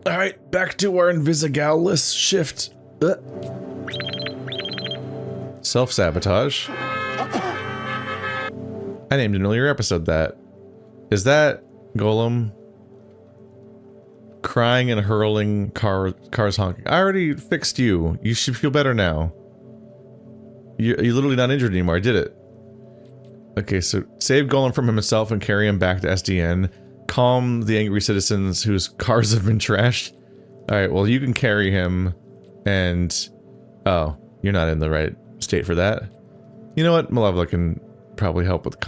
Alright, back to our Invisigalis shift. Self-sabotage. I named an earlier episode that. Is that Golem crying and hurling cars honking? I already fixed you. You should feel better now. You're literally not injured anymore. I did it. Okay, so save Golem from himself and carry him back to SDN. Calm the angry citizens whose cars have been trashed. Alright, well you can carry him and... Oh, you're not in the right state for that. You know what? Malevolent can probably help with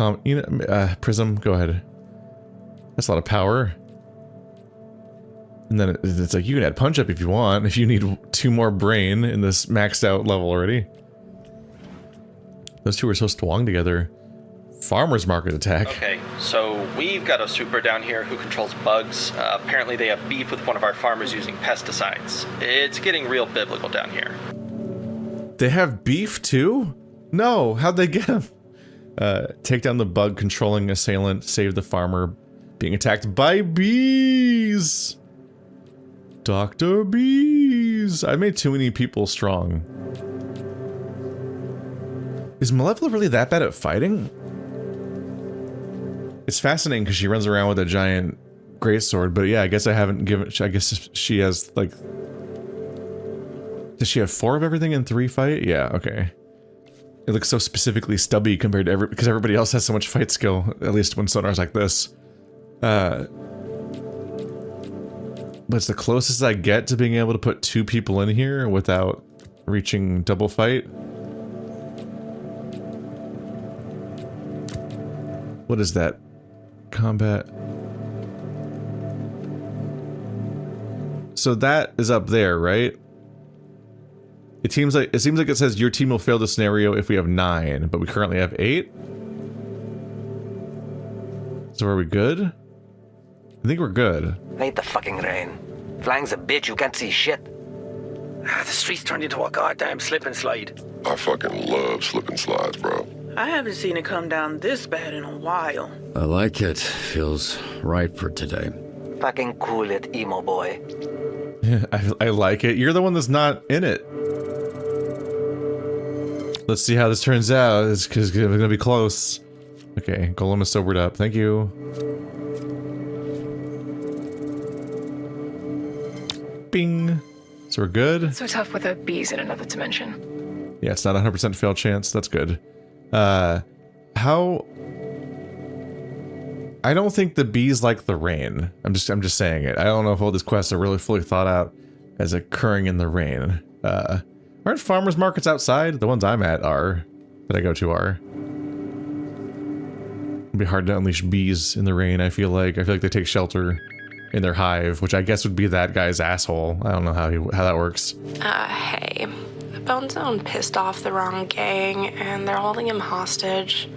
Prism, go ahead. That's a lot of power. And then it's like, you can add punch up if you want, if you need 2 more brain in this maxed out level already. Those two are so strong together. Farmer's market attack. Okay, so we've got a super down here who controls bugs. Apparently they have beef with one of our farmers using pesticides. It's getting real biblical down here. They have beef too? No, how'd they get him? Take down the bug controlling assailant, save the farmer being attacked by bees. Dr. Bees. I made too many people strong. Is Malevolent really that bad at fighting? It's fascinating because she runs around with a giant greatsword, but yeah, I guess I haven't given... I guess she has, like... Does she have 4 of everything in 3 fight? Yeah, okay. It looks so specifically stubby compared to because everybody else has so much fight skill, at least when Sonar's like this. But it's the closest I get to being able to put 2 people in here without reaching double fight. What is that? Combat. So that is up there, right? It seems like it says your team will fail the scenario if we have 9, but we currently have 8. So are we good? I think we're good. Ain't the fucking rain. Flying's a bitch, you can't see shit. The streets turned into a goddamn slip and slide. I fucking love slip and slides, bro. I haven't seen it come down this bad in a while. I like it. Feels right for today. Fucking cool it, emo boy. Yeah, I like it. You're the one that's not in it. Let's see how this turns out. It's gonna be close. Okay, Golem is sobered up. Thank you. Bing. So we're good. So tough with the bees in another dimension. Yeah, it's not a 100% fail chance. That's good. How... I don't think the bees like the rain. I'm just saying it. I don't know if all these quests are really fully thought out as occurring in the rain. Aren't farmers markets outside? The ones I'm at are. That I go to are. It'd be hard to unleash bees in the rain, I feel like. I feel like they take shelter in their hive, which I guess would be that guy's asshole. I don't know how that works. Hey. Bone Zone pissed off the wrong gang, and they're holding him hostage.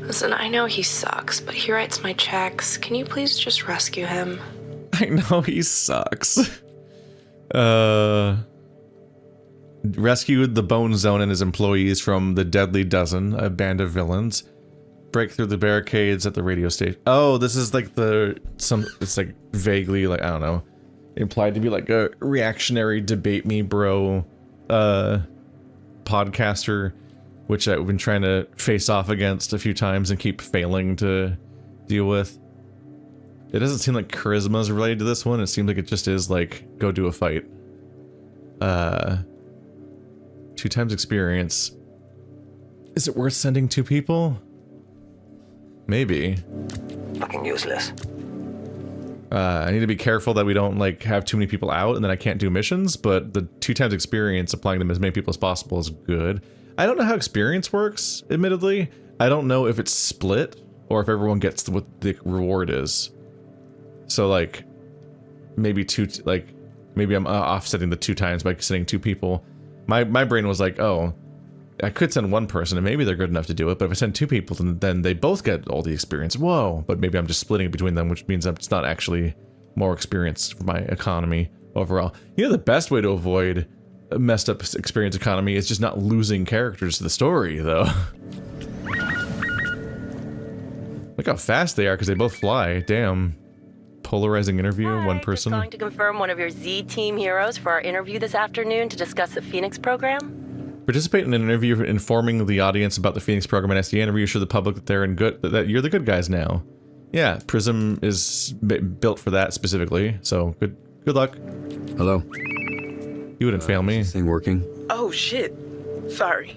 Listen, I know he sucks, but he writes my checks. Can you please just rescue him? I know he sucks. Rescued the Bone Zone and his employees from the Deadly Dozen, a band of villains. Break through the barricades at the radio station. Oh, this is like it's like vaguely, like, I don't know, implied to be like a reactionary debate me bro podcaster, which I've been trying to face off against a few times and keep failing to deal with. It doesn't seem like charisma is related to this one. It seems like it just is like, go do a fight. 2 times experience. Is it worth sending 2 people? Maybe. Fucking useless. I need to be careful that we don't like have too many people out and then I can't do missions, but the 2 times experience applying to as many people as possible is good. I don't know how experience works, admittedly. I don't know if it's split or if everyone gets what the reward is. So like, maybe maybe I'm offsetting the 2 times by sending 2 people. My brain was like, oh, I could send 1 person and maybe they're good enough to do it, but if I send 2 people, then they both get all the experience. Whoa, but maybe I'm just splitting it between them, which means it's not actually more experience for my economy overall. You know, the best way to avoid a messed up experience economy is just not losing characters to the story, though. Look how fast they are, because they both fly. Damn. polarizing interview, one person. Just calling to confirm one of your Z Team heroes for our interview this afternoon to discuss the Phoenix program. Participate in an interview informing the audience about the Phoenix program and SDA and reassure the public that they're in good, that you're the good guys now. Yeah, Prism is built for that specifically, so good luck. Hello? You wouldn't fail me. Is this thing working? Oh shit. Sorry.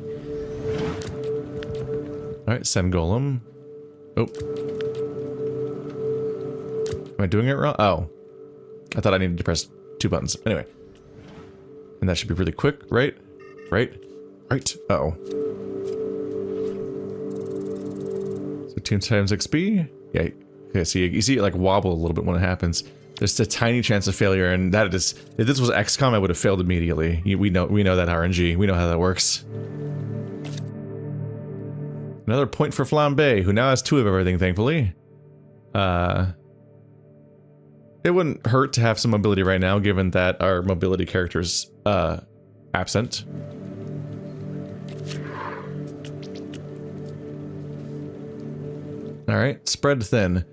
Alright, send Golem. Oh. Am I doing it wrong? Oh. I thought I needed to press 2 buttons. Anyway. And that should be really quick, right? Right? Uh-oh. So 2 times XP? Yeah. Okay, so you see it like wobble a little bit when it happens. There's a tiny chance of failure, and that is... If this was XCOM, I would have failed immediately. We know that RNG. We know how that works. Another point for Flambe, who now has 2 of everything, thankfully. It wouldn't hurt to have some mobility right now, given that our mobility character's absent. Alright, spread thin.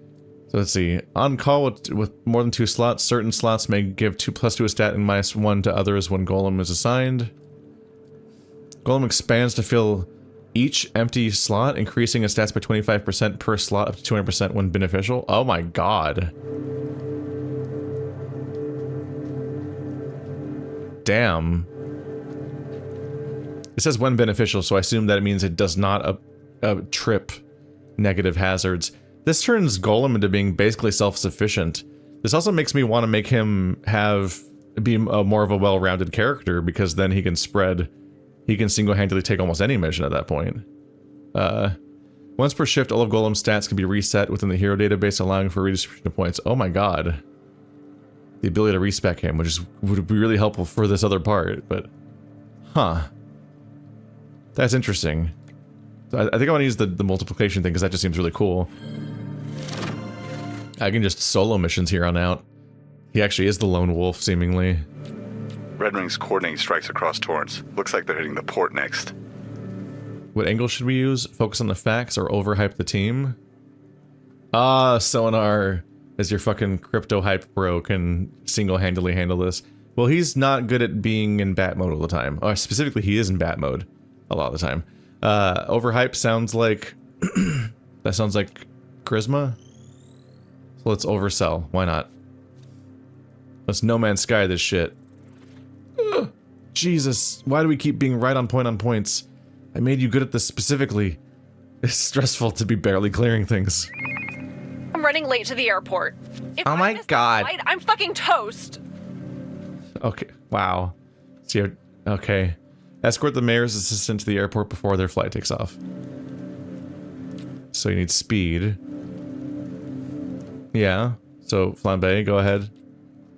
So let's see. On call with more than 2 slots, certain slots may give 2+2 a stat and -1 to others when Golem is assigned. Golem expands to fill each empty slot, increasing its stats by 25% per slot up to 200% when beneficial. Oh my god. Damn. It says when beneficial, so I assume that it means it does not trip negative hazards. This turns Golem into being basically self-sufficient. This also makes me want to make him be more of a well-rounded character, because then he can single-handedly take almost any mission at that point. Once per shift, all of Golem's stats can be reset within the hero database, allowing for redistribution of points. Oh my god. The ability to respec him, which would be really helpful for this other part, but... Huh. That's interesting. I think I want to use the multiplication thing, because that just seems really cool. I can just solo missions here on out. He actually is the lone wolf, seemingly. Red Ring's coordinating strikes across Torrance. Looks like they're hitting the port next. What angle should we use? Focus on the facts or overhype the team? Ah, Sonar, as your fucking crypto hype bro, can single-handedly handle this. Well, he's not good at being in bat mode all the time. Or specifically, he is in bat mode a lot of the time. Overhype sounds like... that sounds like charisma? So let's oversell. Why not? Let's No Man's Sky this shit. Ugh, Jesus, why do we keep being right on points? I made you good at this specifically. It's stressful to be barely clearing things. I'm running late to the airport. If oh my god. Flight, I'm fucking toast. Okay, wow. So okay. Escort the mayor's assistant to the airport before their flight takes off. So you need speed. Yeah. So Flambe, go ahead.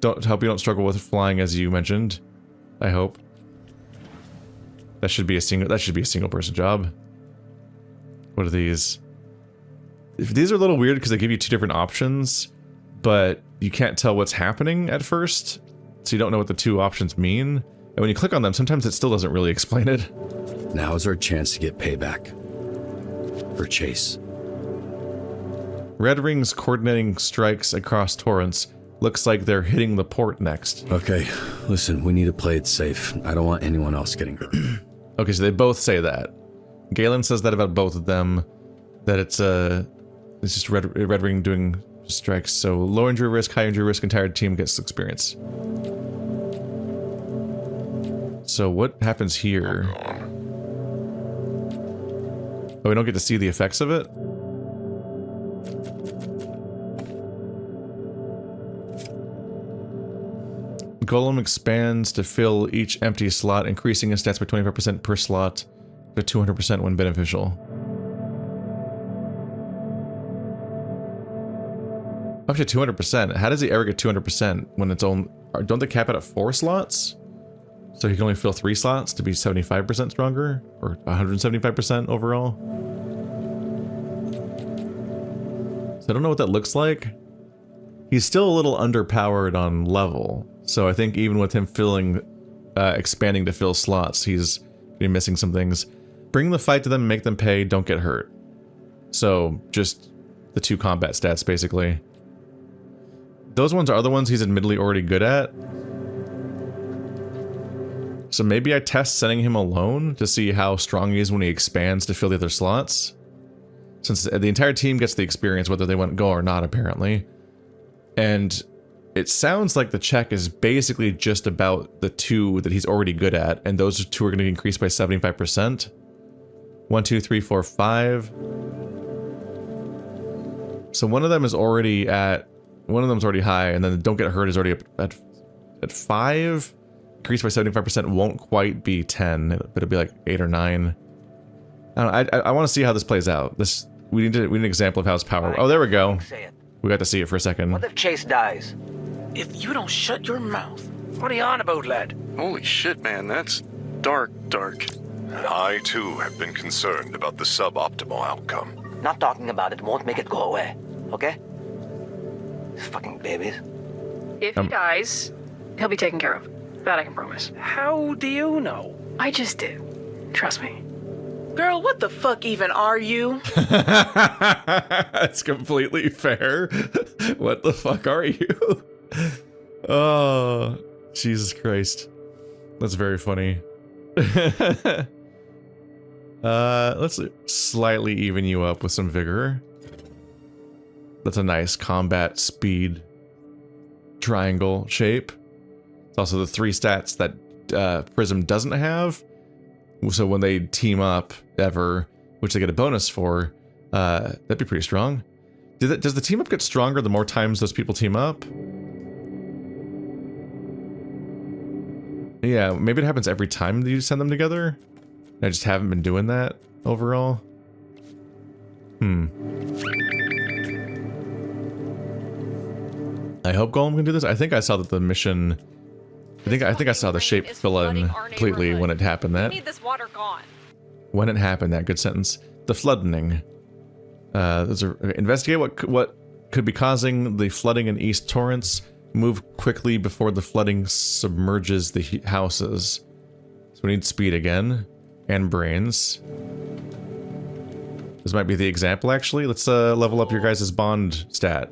Hope you don't struggle with flying, as you mentioned. I hope. That should be a single person job. What are these? These are a little weird because they give you 2 different options, but you can't tell what's happening at first, so you don't know what the 2 options mean. And when you click on them, sometimes it still doesn't really explain it. Now is our chance to get payback. For Chase. Red Ring's coordinating strikes across Torrance. Looks like they're hitting the port next. Okay, listen, we need to play it safe. I don't want anyone else getting hurt. Okay, so they both say that. Galen says that about both of them. That it's just Red Ring doing strikes. So low injury risk, high injury risk, entire team gets experience. So what happens here? Oh, we don't get to see the effects of it? Golem expands to fill each empty slot, increasing his stats by 25% per slot to 200% when beneficial. Up to 200%. How does he ever get 200% when it's only... Don't they cap it at 4 slots? So he can only fill 3 slots to be 75% stronger? Or 175% overall? So I don't know what that looks like. He's still a little underpowered on level. So I think even with him expanding to fill slots, he's gonna be missing some things. Bring the fight to them, make them pay, don't get hurt. So just the 2 combat stats, basically. those ones are the ones he's admittedly already good at. So maybe I test sending him alone to see how strong he is when he expands to fill the other slots. Since the entire team gets the experience whether they want to go or not, apparently. And it sounds like the check is basically just about the 2 that he's already good at, and those 2 are going to increase by 75%. 1, 2, 3, 4, 5. So one of them is already at... One of them's already high, and then the don't get hurt is already at 5. Increase by 75% won't quite be 10, but it'll be like 8 or 9. I don't know, I want to see how this plays out. We need an example of how his power... Oh, there we go. We got to see it for a second. What if Chase dies? If you don't shut your mouth. What are you on about, lad? Holy shit, man, that's dark. I, too, have been concerned about the suboptimal outcome. Not talking about it won't make it go away, okay? These fucking babies. If he dies, he'll be taken care of. That I can promise. How do you know? I just do. Trust me. Girl, what the fuck even are you? That's completely fair. What the fuck are you? Oh, Jesus Christ. That's very funny. Let's slightly even you up with some vigor. That's a nice combat speed triangle shape. It's also the 3 stats that Prism doesn't have. So when they team up ever, which they get a bonus for, that'd be pretty strong. Does the team up get stronger the more times those people team up? Yeah, maybe it happens every time that you send them together. I just haven't been doing that overall. I hope Golem can do this. I think I saw that the mission... I think I saw the shape fill in completely when it happened. That We need this water gone. when it happened, that good sentence. The flooding. Investigate what could be causing the flooding in East Torrance. Move quickly before the flooding submerges the houses. So we need speed again and brains. This might be the example, actually. Let's level up your guys' bond stat.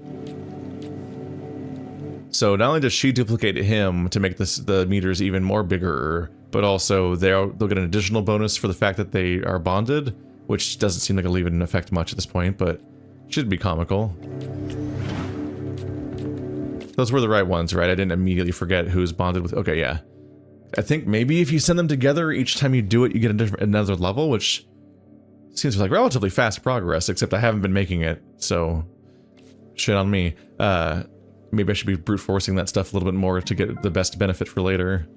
So not only does she duplicate him to make the meters even more bigger, but also they'll get an additional bonus for the fact that they are bonded, which doesn't seem like it'll even affect much at this point, but should be comical. Those were the right ones, right? I didn't immediately forget who's bonded with... Okay, yeah. I think maybe if you send them together, each time you do it, you get another level, which seems like relatively fast progress, except I haven't been making it, so shit on me. Maybe I should be brute forcing that stuff a little bit more to get the best benefit for later.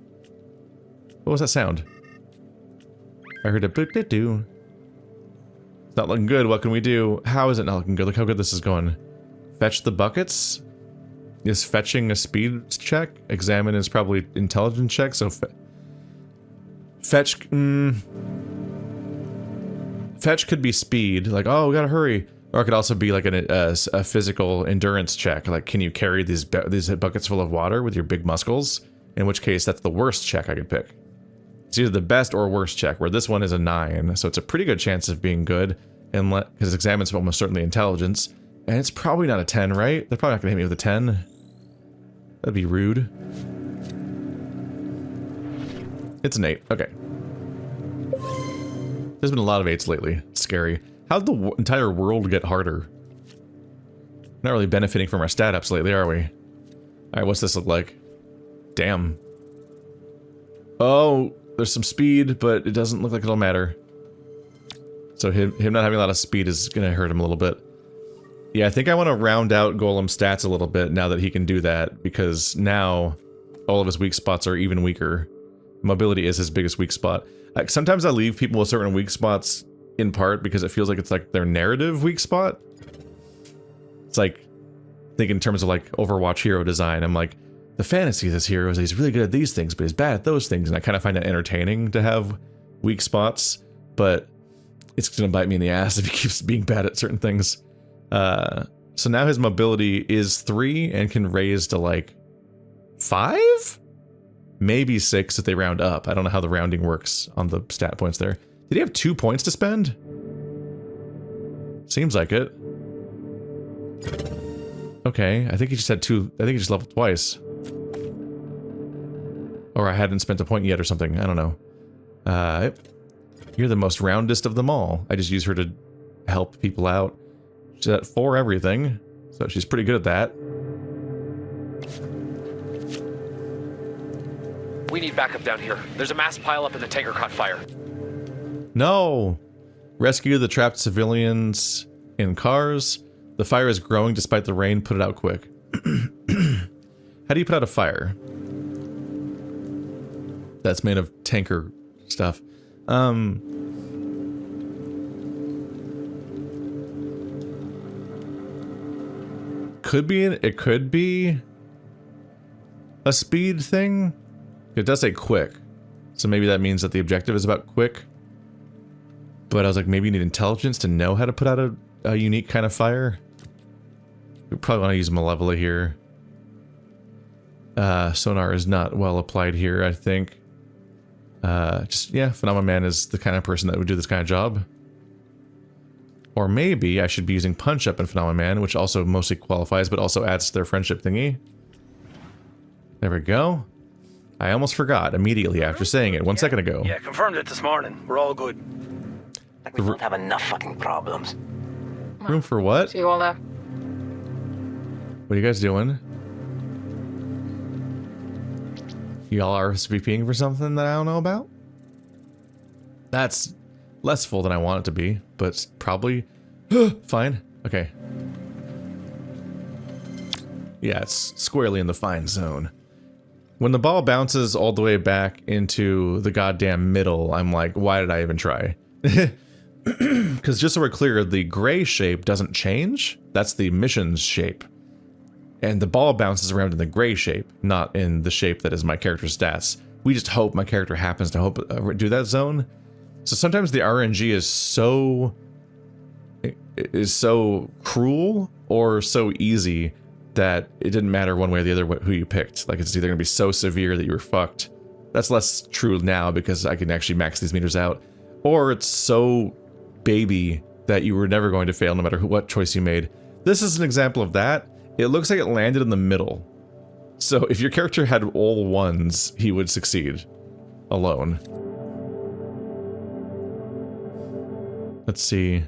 What was that sound? I heard a boot-doo. It's not looking good. What can we do? How is it not looking good? Look how good this is going. Fetch the buckets? Is fetching a speed check? Examine is probably intelligence check, so fetch... Fetch could be speed, like, oh, we gotta hurry. Or it could also be like a physical endurance check, like, can you carry these buckets full of water with your big muscles? In which case, that's the worst check I could pick. It's either the best or worst check, where this one is a 9, so it's a pretty good chance of being good, because examine's almost certainly intelligence. And it's probably not a 10, right? They're probably not gonna hit me with a 10. That'd be rude. It's an 8, okay. There's been a lot of 8s lately. It's scary. How'd the entire world get harder? Not really benefiting from our stat ups lately, are we? Alright, what's this look like? Damn. Oh, there's some speed, but it doesn't look like it'll matter. So him not having a lot of speed is gonna hurt him a little bit. Yeah, I think I want to round out Golem's stats a little bit now that he can do that, because now all of his weak spots are even weaker. Mobility is his biggest weak spot. Like, sometimes I leave people with certain weak spots in part because it feels like it's like their narrative weak spot. It's like, think in terms of like Overwatch hero design. I'm like, the fantasy of this hero is he's really good at these things, but he's bad at those things. And I kind of find it entertaining to have weak spots, but it's gonna bite me in the ass if he keeps being bad at certain things. So now his mobility is 3 and can raise to like 5? Maybe 6 if they round up. I don't know how the rounding works on the stat points there. Did he have 2 points to spend? Seems like it. Okay, I think he just had 2. I think he just leveled twice. Or I hadn't spent a point yet or something. I don't know. You're the most roundest of them all. I just use her to help people out. She's at 4 everything, so she's pretty good at that. We need backup down here. There's a mass pileup and the tanker caught fire. No! Rescue the trapped civilians in cars. The fire is growing despite the rain. Put it out quick. How do you put out a fire? That's made of tanker stuff. It could be a speed thing. It does say quick, so maybe that means that the objective is about quick. But I was like, maybe you need intelligence to know how to put out a unique kind of fire. We probably want to use Malevola here. Sonar is not well applied here, I think. Yeah, Phenomenon Man is the kind of person that would do this kind of job. Or maybe I should be using Punch Up in Phenomenon Man, which also mostly qualifies, but also adds to their friendship thingy. There we go. I almost forgot immediately after saying it 1 second ago. Yeah, confirmed it this morning. We're all good. Like we don't have enough fucking problems. Room for what? See you all there. What are you guys doing? Y'all RSVPing for something that I don't know about? That's less full than I want it to be, but it's probably fine. Okay. Yeah, it's squarely in the fine zone. When the ball bounces all the way back into the goddamn middle, I'm like, why did I even try? Because just so we're clear, the gray shape doesn't change. That's the mission's shape. And the ball bounces around in the gray shape, not in the shape that is my character's stats. We just hope my character happens to do that zone. So sometimes the RNG is so cruel or so easy that it didn't matter one way or the other who you picked. Like, it's either going to be so severe that you were fucked. That's less true now because I can actually max these meters out. Or it's so baby that you were never going to fail no matter what choice you made. This is an example of that. It looks like it landed in the middle. So if your character had all 1s, he would succeed alone. Let's see.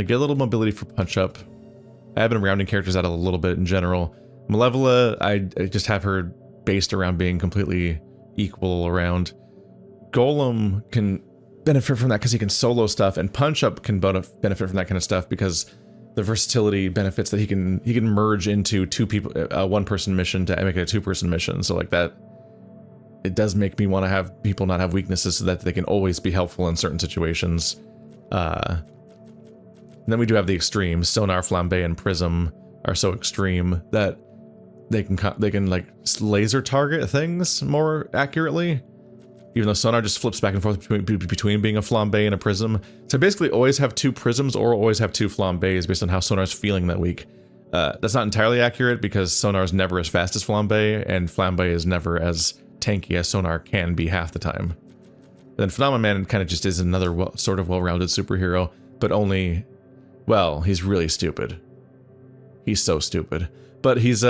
I get a little mobility for Punch Up. I have been rounding characters out a little bit in general. Malevola, I just have her based around being completely equal around. Golem can benefit from that because he can solo stuff, and Punch Up can benefit from that kind of stuff because the versatility benefits that he can merge into 2 people, a 1-person mission to make it a 2-person mission. So like that, it does make me want to have people not have weaknesses so that they can always be helpful in certain situations. And then we do have the extremes. Sonar, Flambe, and Prism are so extreme that they can like laser target things more accurately. Even though Sonar just flips back and forth between being a Flambe and a Prism. So basically always have 2 Prisms or always have 2 Flambes based on how Sonar's feeling that week. That's not entirely accurate because Sonar is never as fast as Flambe, and Flambe is never as tanky as Sonar can be half the time. Then Phenomenon Man kind of just is another sort of well-rounded superhero, but only, well, he's really stupid. He's so stupid. But he's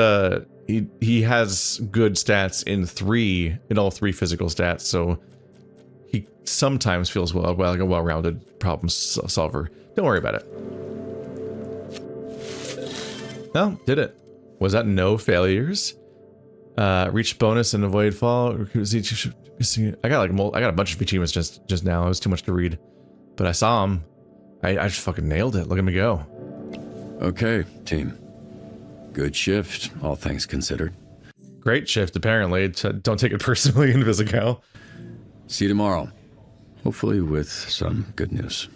he has good stats in all 3 physical stats, so he sometimes feels like a well-rounded problem solver. Don't worry about it. No, did it. Was that no failures? Reach bonus and avoid fall. I got a bunch of achievements just now. It was too much to read, but I saw them. I just fucking nailed it. Look at me go. Okay, team. Good shift, all things considered. Great shift, apparently. Don't take it personally, Invisical. See you tomorrow. Hopefully with some good news.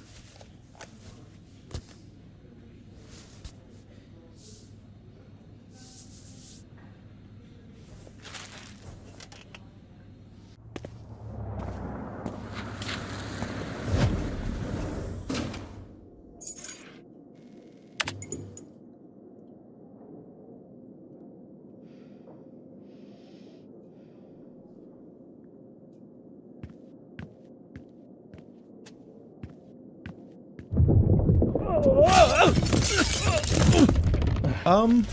You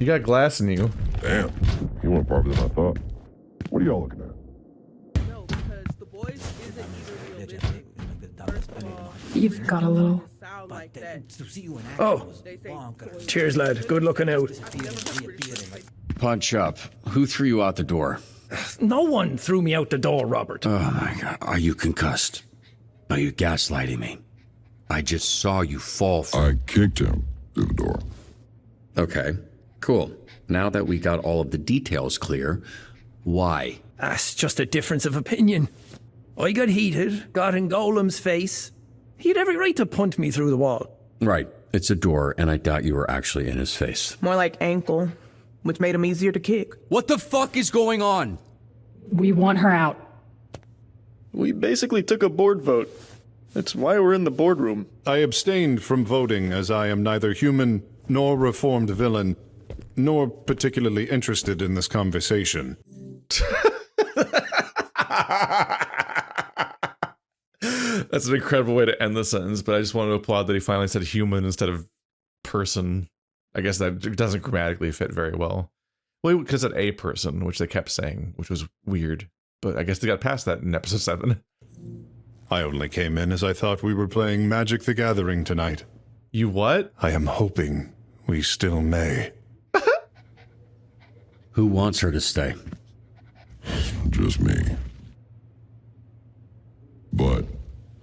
got glass in you. Damn, you went farther than I thought. What are y'all looking at? You've got a little. Oh, cheers, lad. Good looking out. Punch up. Who threw you out the door? No one threw me out the door, Robert. Oh my God. Are you concussed? Are you gaslighting me? I just saw you fall for... I kicked him through the door. Okay, cool. Now that we got all of the details clear, why? That's just a difference of opinion. I got heated, got in Golem's face. He had every right to punt me through the wall. Right, it's a door, and I doubt you were actually in his face. More like ankle, which made him easier to kick. What the fuck is going on? We want her out. We basically took a board vote. That's why we're in the boardroom. I abstained from voting as I am neither human nor reformed villain, nor particularly interested in this conversation. That's an incredible way to end the sentence, but I just wanted to applaud that he finally said human instead of person. I guess that doesn't grammatically fit very well. Well, because it said a person, which they kept saying, which was weird. But I guess they got past that in episode 7. I only came in as I thought we were playing Magic the Gathering tonight. You what? I am hoping we still may. Who wants her to stay? Just me. But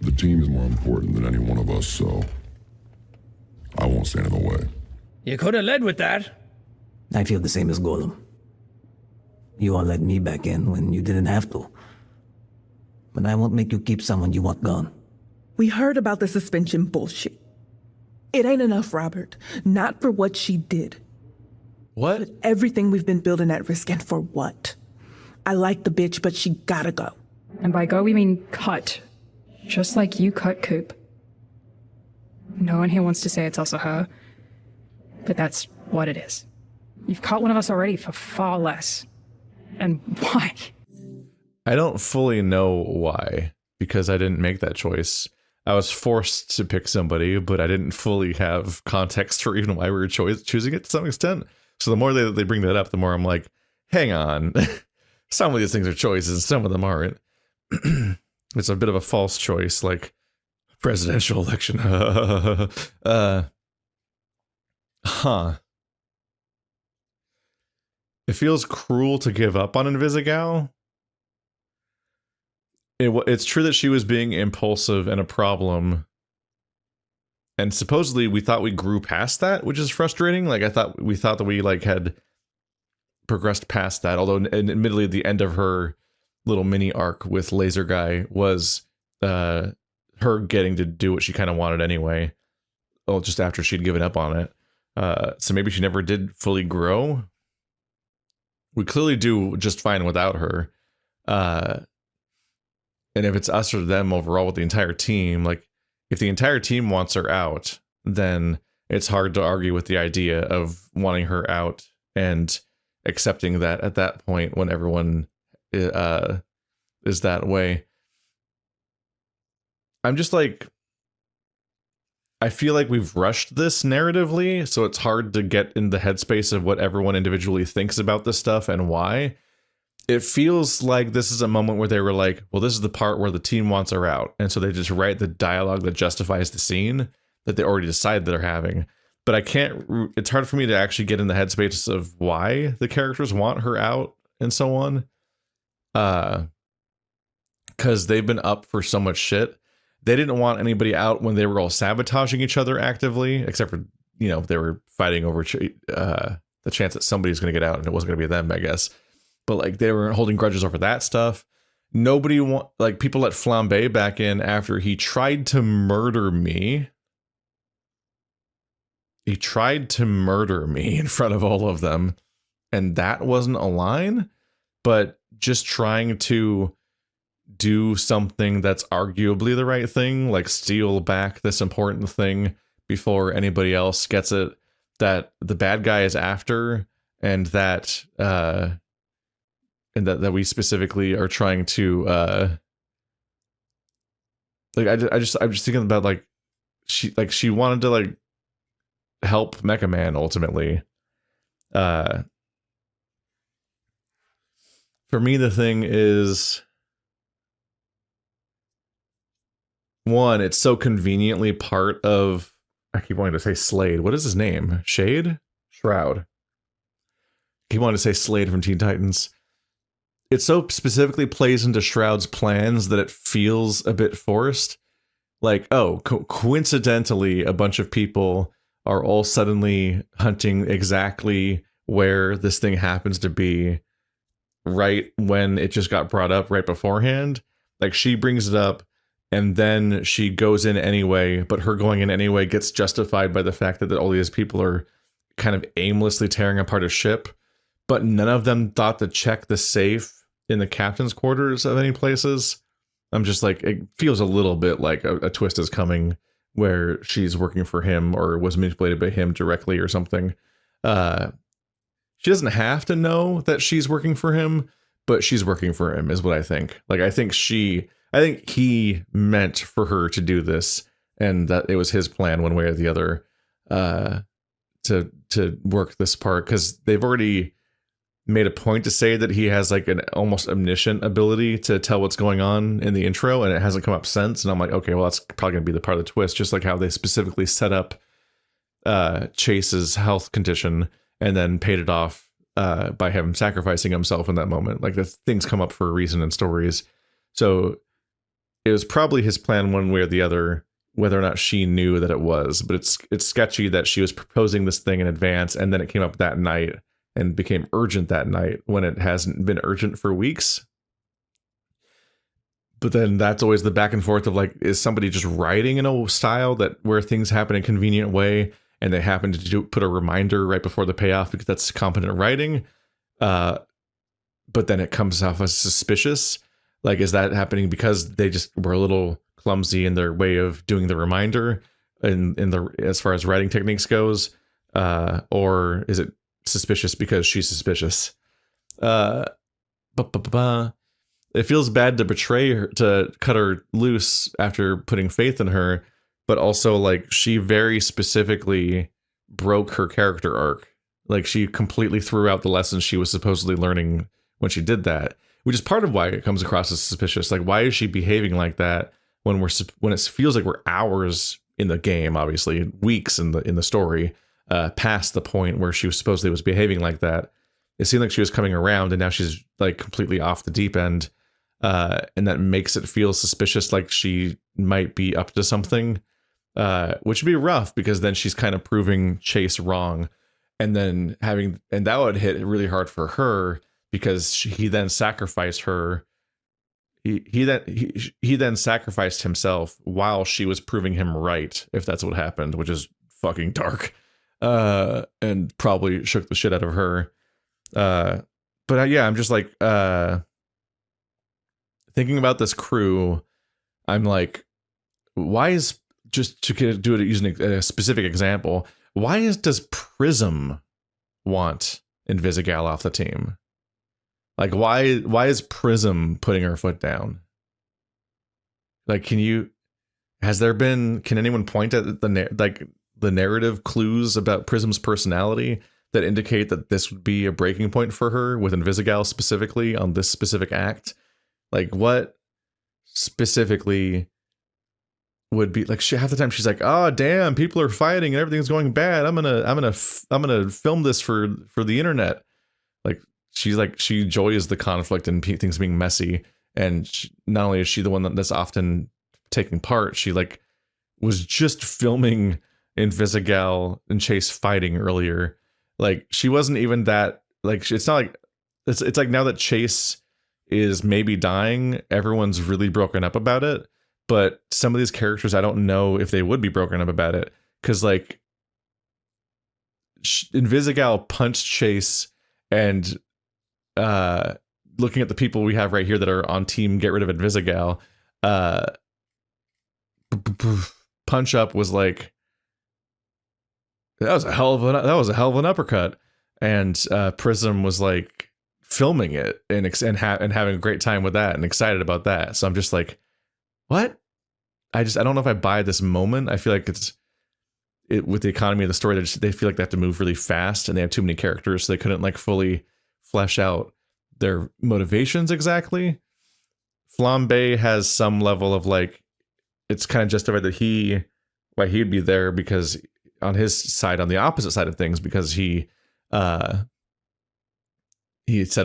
the team is more important than any one of us, so I won't stand in the way. You could have led with that. I feel the same as Golem. You all let me back in when you didn't have to. But I won't make you keep someone you want gone. We heard about the suspension bullshit. It ain't enough, Robert. Not for what she did. What? But everything we've been building at risk, and for what? I like the bitch, but she gotta go. And by go, we mean cut. Just like you cut Coop. No one here wants to say it's also her, but that's what it is. You've cut one of us already for far less. And why? I don't fully know why, because I didn't make that choice. I was forced to pick somebody, but I didn't fully have context for even why we were choosing it to some extent. So the more they bring that up, the more I'm like, hang on. Some of these things are choices and some of them aren't. It's a bit of a false choice, like presidential election. It feels cruel to give up on Invisigal. It's true that she was being impulsive and a problem. And supposedly we thought we grew past that, which is frustrating. Like we thought that we like had progressed past that. Although admittedly the end of her little mini arc with Laser Guy was her getting to do what she kind of wanted anyway. Well, just after she'd given up on it. So maybe she never did fully grow. We clearly do just fine without her. And if it's us or them overall with the entire team, like if the entire team wants her out, then it's hard to argue with the idea of wanting her out and accepting that at that point when everyone is that way. I'm just like, I feel like we've rushed this narratively, so it's hard to get in the headspace of what everyone individually thinks about this stuff and why. It feels like this is a moment where they were like, well, this is the part where the team wants her out. And so they just write the dialogue that justifies the scene that they already decided they're having. But it's hard for me to actually get in the headspace of why the characters want her out and so on. Because they've been up for so much shit. They didn't want anybody out when they were all sabotaging each other actively, except for, they were fighting over the chance that somebody's going to get out and it wasn't going to be them, I guess. But like they were holding grudges over that stuff. Nobody people let Flambe back in after he tried to murder me. He tried to murder me in front of all of them. And that wasn't a line, but just trying to do something that's arguably the right thing, like steal back this important thing before anybody else gets it, that the bad guy is after, and that we specifically are trying to I'm just thinking about like she wanted to like help Mecha Man ultimately. For me, the thing is, one, it's so conveniently part of, I keep wanting to say Slade. What is his name? Shade? Shroud. He wanted to say Slade from Teen Titans. It so specifically plays into Shroud's plans that it feels a bit forced. Like, oh, coincidentally, a bunch of people are all suddenly hunting exactly where this thing happens to be right when it just got brought up right beforehand. Like, she brings it up and then she goes in anyway, but her going in anyway gets justified by the fact that all these people are kind of aimlessly tearing apart a ship, but none of them thought to check the safe in the captain's quarters of any places. I'm just like, it feels a little bit like a twist is coming where she's working for him or was manipulated by him directly or something. She doesn't have to know that she's working for him, but she's working for him is what I think. Like, I think he meant for her to do this, and that it was his plan one way or the other to work this part, because they've already made a point to say that he has like an almost omniscient ability to tell what's going on in the intro, and it hasn't come up since. And I'm like, okay, well, that's probably gonna be the part of the twist, just like how they specifically set up Chase's health condition and then paid it off by him sacrificing himself in that moment. Like, the things come up for a reason in stories. So it was probably his plan one way or the other, whether or not she knew that it was. But it's sketchy that she was proposing this thing in advance, and then it came up that night and became urgent that night when it hasn't been urgent for weeks. But then that's always the back and forth of like, is somebody just writing in a style that where things happen in a convenient way, and they happen to put a reminder right before the payoff because that's competent writing, but then it comes off as suspicious. Like, is that happening because they just were a little clumsy in their way of doing the reminder in the as far as writing techniques goes, or is it suspicious because she's suspicious? It feels bad to betray her, to cut her loose after putting faith in her, but also like she very specifically broke her character arc. Like, she completely threw out the lessons she was supposedly learning when she did that, which is part of why it comes across as suspicious. Like, why is she behaving like that when it feels like we're hours in the game, obviously weeks in the story, past the point where she was supposedly was behaving like that. It seemed like she was coming around, and now she's like completely off the deep end, and that makes it feel suspicious, like she might be up to something, which would be rough because then she's kind of proving Chase wrong, and that would hit really hard for her because he then sacrificed her. He then sacrificed himself while she was proving him right, if that's what happened, which is fucking dark, and probably shook the shit out of her. But yeah, I'm just like thinking about this crew. I'm like, why is, just to do it using a specific example, does Prism want Invisigal off the team? Like, why is Prism putting her foot down? Like, can anyone point at the narrative clues about Prism's personality that indicate that this would be a breaking point for her with Invisigal specifically on this specific act? Like, what specifically would be like, half the time she's like, oh damn, people are fighting and everything's going bad, I'm gonna film this for the internet. Like, she's like, she enjoys the conflict and things being messy, and not only is she the one that's often taking part, she like was just filming Invisigal and Chase fighting earlier. Like, she wasn't even that, like, it's not like it's like now that Chase is maybe dying, everyone's really broken up about it. But some of these characters, I don't know if they would be broken up about it, because like Invisigal punched Chase, and looking at the people we have right here that are on team get rid of Invisigal, Punch Up was like, that was a hell of an uppercut, and Prism was like filming it and having a great time with that and excited about that. So I'm just like, what? I don't know if I buy this moment. I feel like with the economy of the story, they feel like they have to move really fast, and they have too many characters, so they couldn't like fully flesh out their motivations exactly. Flambe has some level of like, it's kind of justified that why he'd be there, because on his side, on the opposite side of things, because he said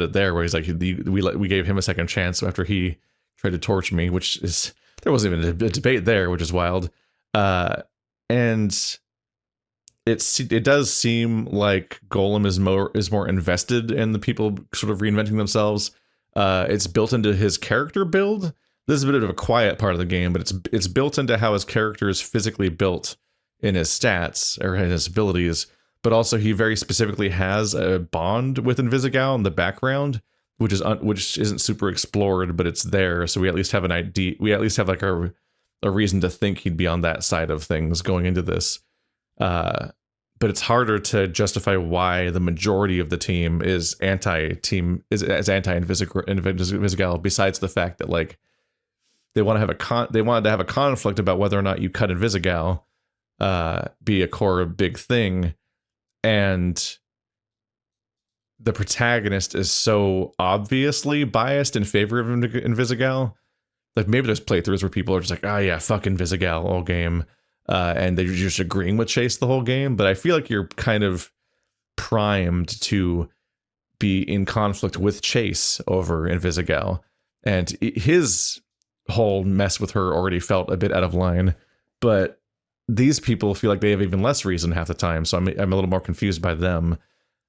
it there where he's like, we gave him a second chance after he tried to torch me, which is, there wasn't even a debate there, which is wild. And it does seem like Golem is more invested in the people sort of reinventing themselves. It's built into his character build. This is a bit of a quiet part of the game, but it's built into how his character is physically built in his stats or in his abilities. But also he very specifically has a bond with Invisigal in the background, which isn't super explored, but it's there. So we at least have an idea. We at least have like a reason to think he'd be on that side of things going into this. But it's harder to justify why the majority of the team is anti-Invisigal, besides the fact that like they wanted to have a conflict about whether or not you cut Invisigal, be a core big thing, and the protagonist is so obviously biased in favor of Invisigal. Like maybe there's playthroughs where people are just like, oh yeah, fuck Invisigal all game. And they're just agreeing with Chase the whole game, but I feel like you're kind of primed to be in conflict with Chase over Invisigal, and his whole mess with her already felt a bit out of line, but these people feel like they have even less reason half the time, so I'm a little more confused by them.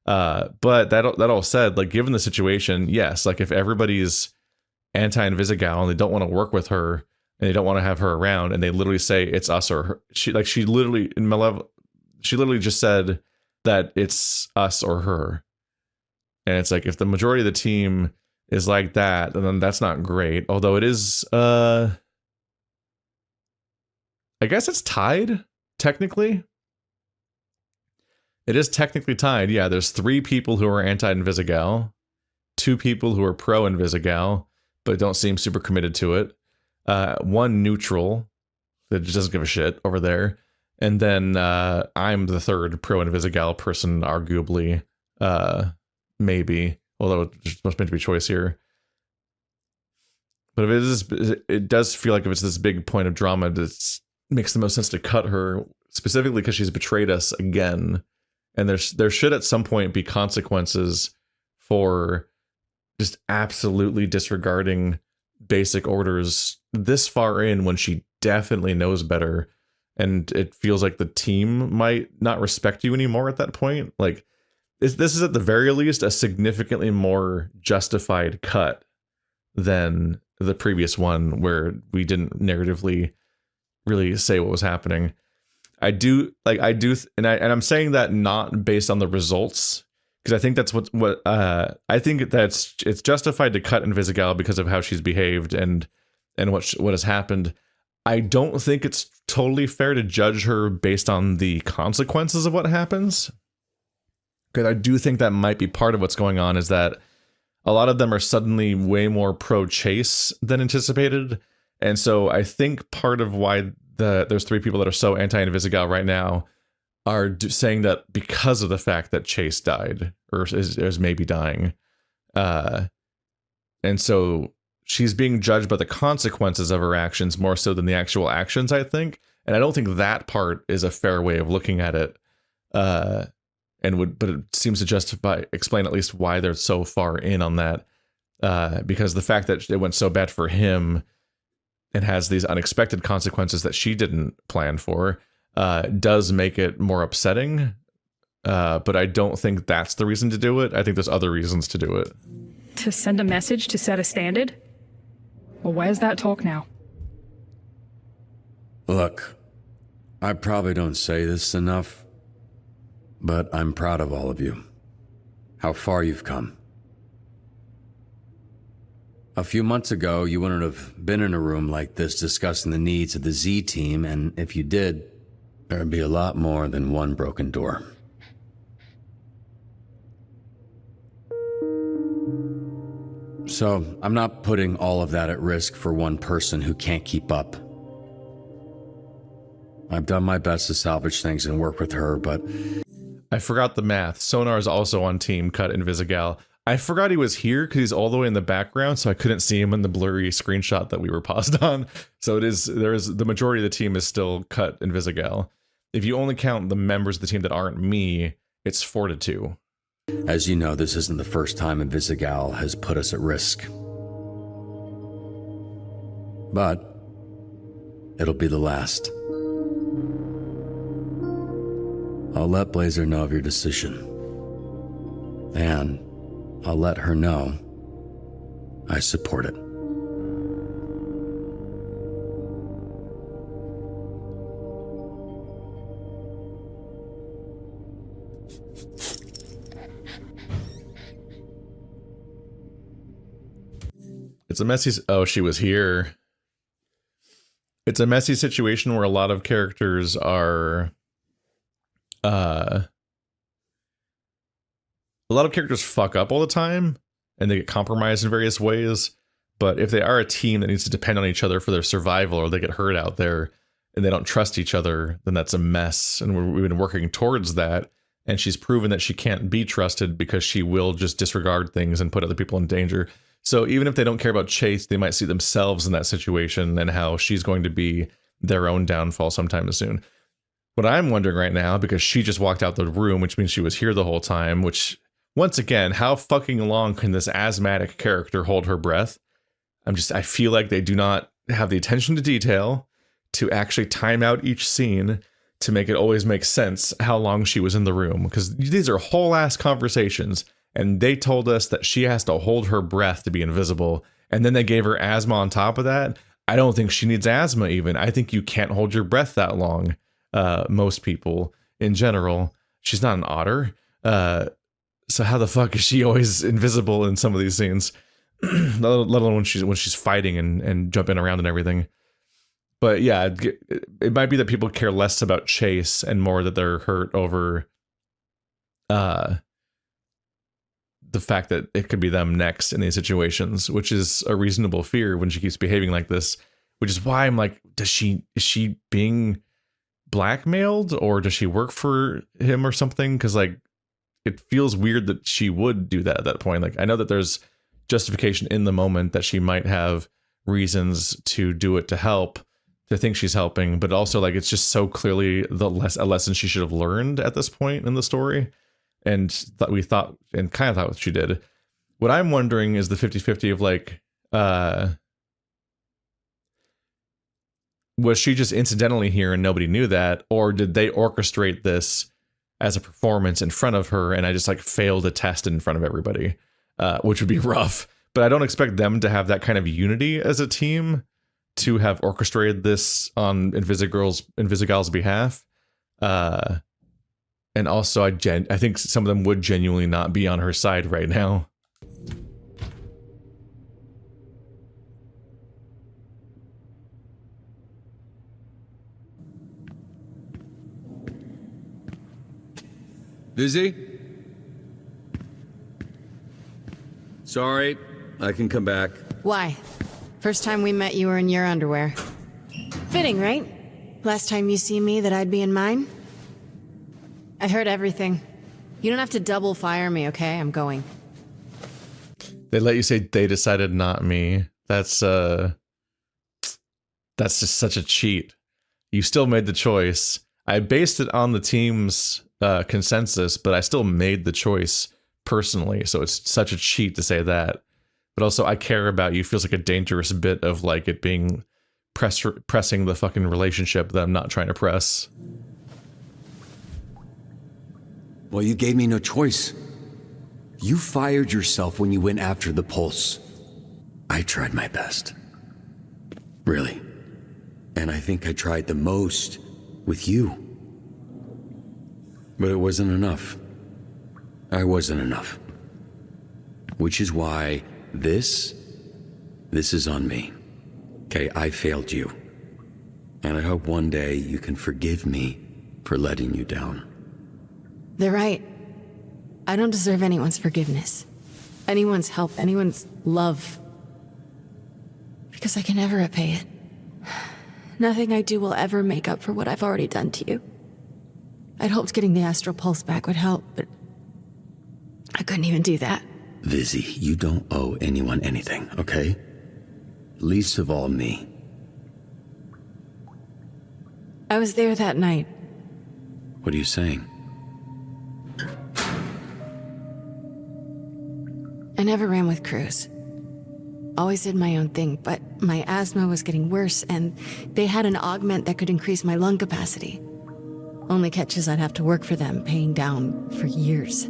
But that all said, like given the situation, yes, like if everybody's anti-Invisigal and they don't want to work with her, and they don't want to have her around, and they literally say it's us or her. She literally just said that it's us or her. And it's like, if the majority of the team is like that, then that's not great. Although it is, I guess it's tied, technically. It is technically tied. Yeah, there's 3 people who are anti-Invisigal, 2 people who are pro-Invisigal, but don't seem super committed to it. 1 neutral that just doesn't give a shit over there, and then I'm the 3rd pro-Invisigal person, arguably, maybe, although it's meant to be choice here. But if it does feel like if it's this big point of drama, it makes the most sense to cut her, specifically because she's betrayed us again, and there should at some point be consequences for just absolutely disregarding basic orders this far in, when she definitely knows better, and it feels like the team might not respect you anymore at that point. Like this is at the very least a significantly more justified cut than the previous one, where we didn't narratively really say what was happening. And I'm saying that not based on the results, because I think that's what I think it's justified to cut Invisigal because of how she's behaved and what has happened. I don't think it's totally fair to judge her based on the consequences of what happens, because I do think that might be part of what's going on, is that a lot of them are suddenly way more pro-Chase than anticipated. And so I think part of why there's 3 people that are so anti-Invisigal right now are saying that because of the fact that Chase died, or is maybe dying. And so she's being judged by the consequences of her actions more so than the actual actions, I think. And I don't think that part is a fair way of looking at it. But it seems to explain at least why they're so far in on that. Because the fact that it went so bad for him and has these unexpected consequences that she didn't plan for, does make it more upsetting. But I don't think that's the reason to do it. I think there's other reasons to do it. To send a message to set a standard? Well, where's that talk now? Look, I probably don't say this enough, but I'm proud of all of you. How far you've come. A few months ago, you wouldn't have been in a room like this discussing the needs of the Z team, and if you did, there'd be a lot more than one broken door. So, I'm not putting all of that at risk for one person who can't keep up. I've done my best to salvage things and work with her, but... I forgot the math. Sonar is also on Team Cut Invisigal. I forgot he was here because he's all the way in the background, so I couldn't see him in the blurry screenshot that we were paused on. So the majority of the team is still Cut Invisigal. If you only count the members of the team that aren't me, it's 4-2. As you know, this isn't the first time Invisigal has put us at risk. But it'll be the last. I'll let Blazer know of your decision. And I'll let her know I support it. It's a messy... Oh, she was here. It's a messy situation where a lot of characters are... a lot of characters fuck up all the time, and they get compromised in various ways. But if they are a team that needs to depend on each other for their survival, or they get hurt out there, and they don't trust each other, then that's a mess. And we've been working towards that. And she's proven that she can't be trusted because she will just disregard things and put other people in danger. So even if they don't care about Chase, they might see themselves in that situation and how she's going to be their own downfall sometime soon. What I'm wondering right now, because she just walked out the room, which means she was here the whole time, which, once again, how fucking long can this asthmatic character hold her breath? I feel like they do not have the attention to detail to actually time out each scene to make it always make sense how long she was in the room. Because these are whole ass conversations, and they told us that she has to hold her breath to be invisible, and then they gave her asthma on top of that. I don't think she needs asthma even. I think you can't hold your breath that long. Most people in general. She's not an otter. So how the fuck is she always invisible in some of these scenes? let alone when she's fighting and jumping around and everything. But yeah, it might be that people care less about Chase and more that they're hurt over the fact that it could be them next in these situations, which is a reasonable fear when she keeps behaving like this, which is why I'm like, is she being blackmailed, or does she work for him or something? Because like, it feels weird that she would do that at that point. Like, I know that there's justification in the moment that she might have reasons to do it to help, to think she's helping, but also like, it's just so clearly a lesson she should have learned at this point in the story. And we thought what she did. What I'm wondering is the 50-50 of like, was she just incidentally here and nobody knew that? Or did they orchestrate this as a performance in front of her and I just like failed a test in front of everybody, which would be rough. But I don't expect them to have that kind of unity as a team to have orchestrated this on Invisigal's behalf. And also, I think some of them would genuinely not be on her side right now. Busy? Sorry, I can come back. Why? First time we met, you were in your underwear. Fitting, right? Last time you see me, that I'd be in mine? I heard everything. You don't have to double fire me, okay? I'm going. They let you say they decided, not me. That's just such a cheat. You still made the choice. I based it on the team's consensus, but I still made the choice personally. So it's such a cheat to say that. But also, I care about you. Feels like a dangerous bit of like it being pressing the fucking relationship that I'm not trying to press. Well, you gave me no choice. You fired yourself when you went after the Pulse. I tried my best. Really. And I think I tried the most with you. But it wasn't enough. I wasn't enough. Which is why this is on me. Okay, I failed you. And I hope one day you can forgive me for letting you down. They're right. I don't deserve anyone's forgiveness, anyone's help, anyone's love. Because I can never repay it. Nothing I do will ever make up for what I've already done to you. I'd hoped getting the astral pulse back would help, but I couldn't even do that. Vizzy, you don't owe anyone anything, okay? Least of all me. I was there that night. What are you saying? I never ran with crews. Always did my own thing, but my asthma was getting worse, and they had an augment that could increase my lung capacity. Only catch is I'd have to work for them, paying down for years.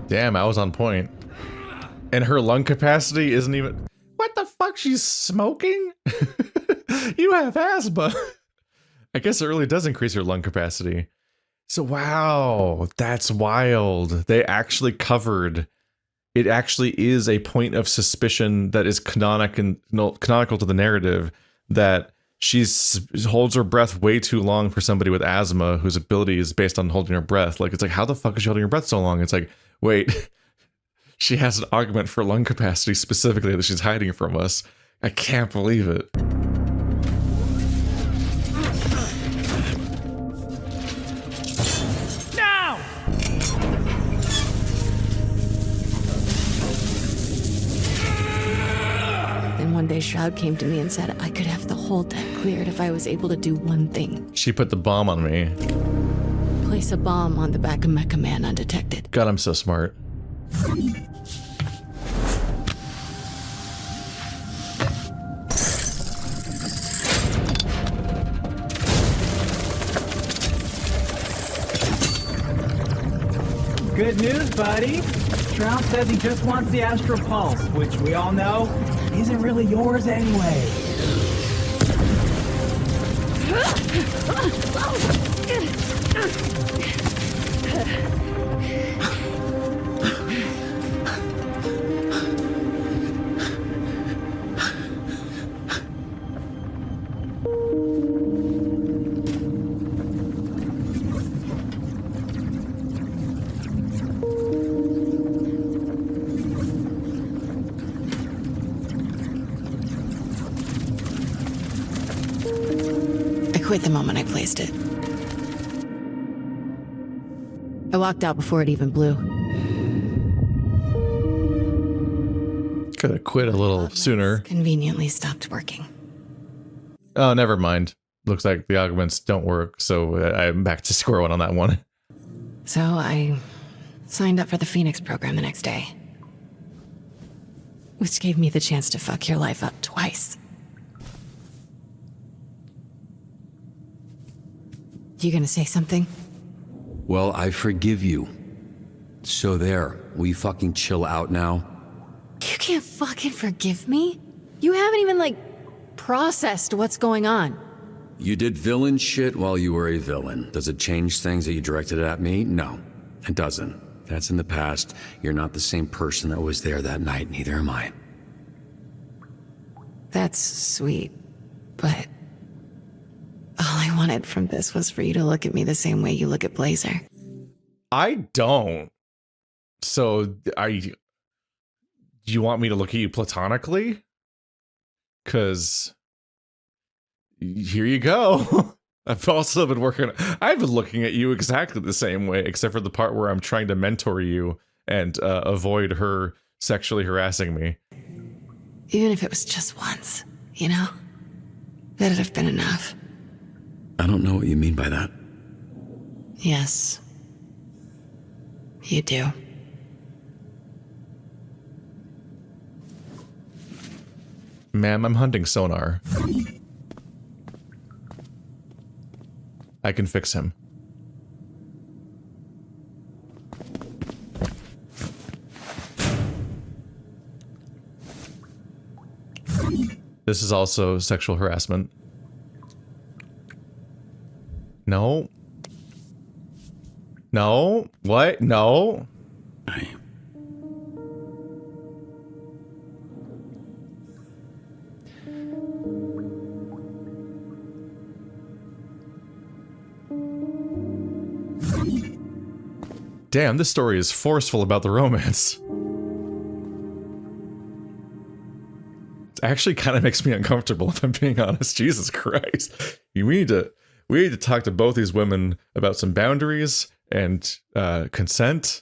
Damn, I was on point. And her lung capacity isn't even... What the fuck? She's smoking? You have asthma. I guess it really does increase your lung capacity. So to that's wild. They actually covered... It actually is a point of suspicion that is canonical to the narrative, that she holds her breath way too long for somebody with asthma whose ability is based on holding her breath. Like, it's like, how the fuck is she holding her breath so long? It's like, wait, she has an augment for lung capacity specifically that she's hiding from us. I can't believe it. Now! Then one day Shroud came to me and said I could have the whole deck cleared if I was able to do one thing. She put the bomb on me. Place a bomb on the back of Mecha Man undetected. God, I'm so smart. Good news, buddy. Shroud says he just wants the astral pulse, which we all know isn't really yours anyway. I quit the moment I placed it. I walked out before it even blew. Could have quit a little sooner. Conveniently stopped working. Oh, never mind. Looks like the augments don't work, so I'm back to square one on that one. So I signed up for the Phoenix program the next day. Which gave me the chance to fuck your life up twice. You gonna say something? Well, I forgive you. So there, will you fucking chill out now? You can't fucking forgive me? You haven't even, processed what's going on. You did villain shit while you were a villain. Does it change things that you directed at me? No, it doesn't. That's in the past. You're not the same person that was there that night, neither am I. That's sweet, but all I wanted from this was for you to look at me the same way you look at Blazer. I don't. So, do you want me to look at you platonically? Because here you go. I've been looking at you exactly the same way, except for the part where I'm trying to mentor you and avoid her sexually harassing me. Even if it was just once, that'd have been enough. I don't know what you mean by that. Yes, you do. Ma'am, I'm hunting sonar. I can fix him. This is also sexual harassment. No. No. What? No. Damn, this story is forceful about the romance. It actually kind of makes me uncomfortable, if I'm being honest. Jesus Christ. We need to talk to both these women about some boundaries and consent.